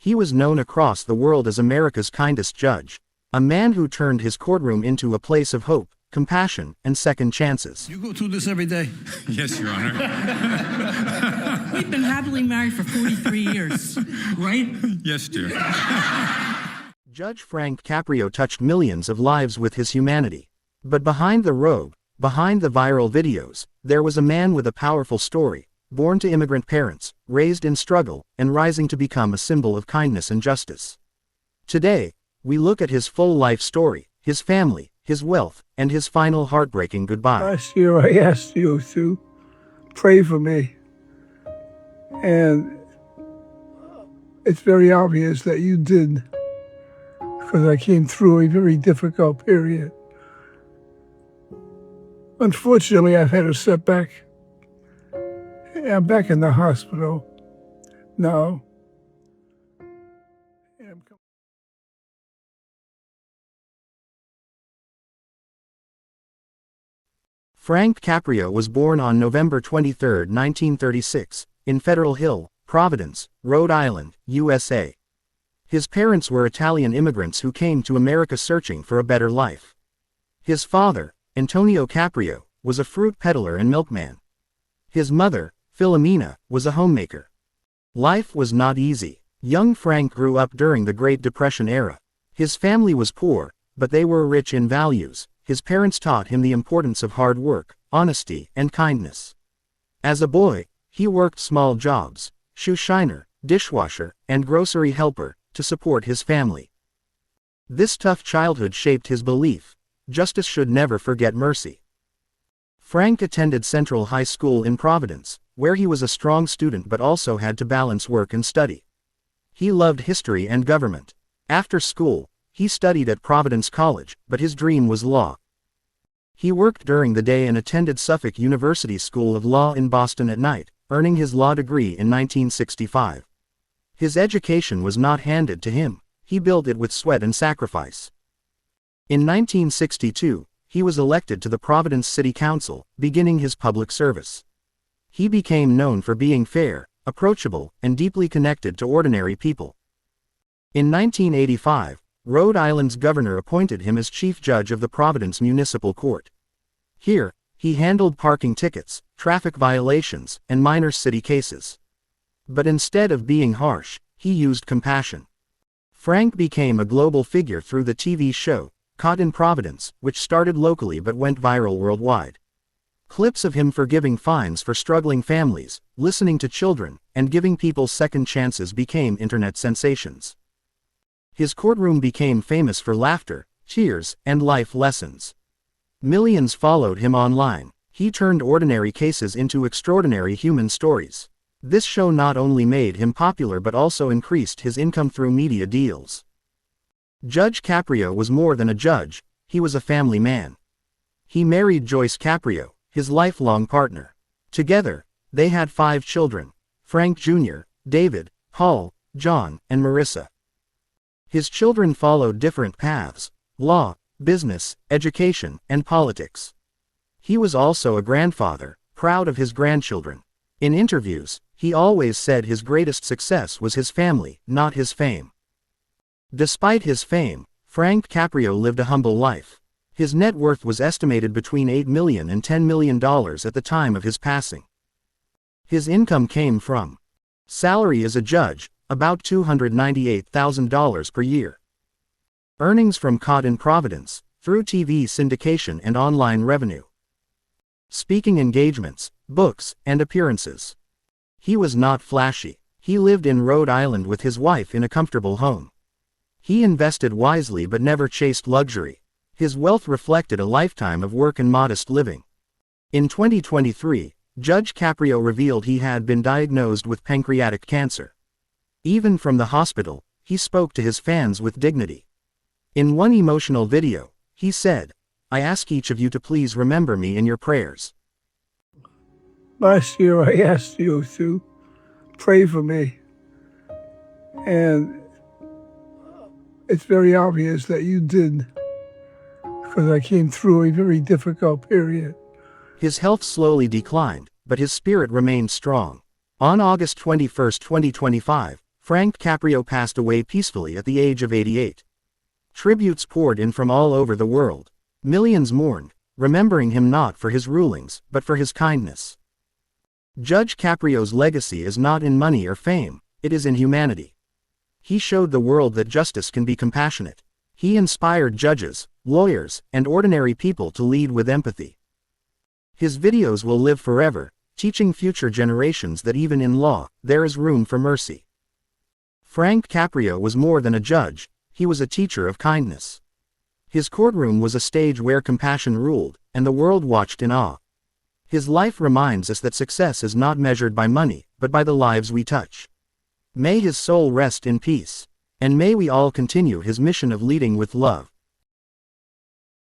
He was known across the world as America's kindest judge, a man who turned his courtroom into a place of hope, compassion, and second chances. You go through this every day? Yes, Your Honor. We've been happily married for 43 years, right? Yes, dear. Judge Frank Caprio touched millions of lives with his humanity. But behind the robe, behind the viral videos, there was a man with a powerful story, born to immigrant parents, raised in struggle, and rising to become a symbol of kindness and justice. Today, we look at his full life story, his family, his wealth, and his final heartbreaking goodbye. Last year I asked you to pray for me, and it's very obvious that you did, because I came through a very difficult period. Unfortunately, I've had a setback. I'm back in the hospital now. Frank Caprio was born on November 23, 1936, in Federal Hill, Providence, Rhode Island, USA. His parents were Italian immigrants who came to America searching for a better life. His father, Antonio Caprio, was a fruit peddler and milkman. His mother, Philomena, was a homemaker. Life was not easy. Young Frank grew up during the Great Depression era. His family was poor, but they were rich in values. His parents taught him the importance of hard work, honesty, and kindness. As a boy, he worked small jobs, shoe shiner, dishwasher, and grocery helper, to support his family. This tough childhood shaped his belief: justice should never forget mercy. Frank attended Central High School in Providence, where he was a strong student but also had to balance work and study. He loved history and government. After school, he studied at Providence College, but his dream was law. He worked during the day and attended Suffolk University School of Law in Boston at night, earning his law degree in 1965. His education was not handed to him. He built it with sweat and sacrifice. In 1962, he was elected to the Providence City Council, beginning his public service. He became known for being fair, approachable, and deeply connected to ordinary people. In 1985, Rhode Island's governor appointed him as chief judge of the Providence Municipal Court. Here, he handled parking tickets, traffic violations, and minor city cases. But instead of being harsh, he used compassion. Frank became a global figure through the TV show, Caught in Providence, which started locally but went viral worldwide. Clips of him forgiving fines for struggling families, listening to children, and giving people second chances became internet sensations. His courtroom became famous for laughter, cheers, and life lessons. Millions followed him online. He turned ordinary cases into extraordinary human stories. This show not only made him popular but also increased his income through media deals. Judge Caprio was more than a judge, he was a family man. He married Joyce Caprio, his lifelong partner. Together, they had 5 children: Frank Jr., David, Paul, John, and Marissa. His children followed different paths: law, business, education, and politics. He was also a grandfather, proud of his grandchildren. In interviews, he always said his greatest success was his family, not his fame. Despite his fame, Frank Caprio lived a humble life. His net worth was estimated between $8 million and $10 million at the time of his passing. His income came from salary as a judge, about $298,000 per year. Earnings from Caught in Providence, through TV syndication and online revenue. Speaking engagements, books, and appearances. He was not flashy. He lived in Rhode Island with his wife in a comfortable home. He invested wisely but never chased luxury. His wealth reflected a lifetime of work and modest living. In 2023, Judge Caprio revealed he had been diagnosed with pancreatic cancer. Even from the hospital, he spoke to his fans with dignity. In one emotional video, he said, "I ask each of you to please remember me in your prayers." Last year I asked you to pray for me, and it's very obvious that you did, because I came through a very difficult period. His health slowly declined, but his spirit remained strong. On August 21, 2025, Frank Caprio passed away peacefully at the age of 88. Tributes poured in from all over the world. Millions mourned, remembering him not for his rulings, but for his kindness. Judge Caprio's legacy is not in money or fame, it is in humanity. He showed the world that justice can be compassionate. He inspired judges, lawyers, and ordinary people to lead with empathy. His videos will live forever, teaching future generations that even in law, there is room for mercy. Frank Caprio was more than a judge, he was a teacher of kindness. His courtroom was a stage where compassion ruled, and the world watched in awe. His life reminds us that success is not measured by money, but by the lives we touch. May his soul rest in peace, and may we all continue his mission of leading with love.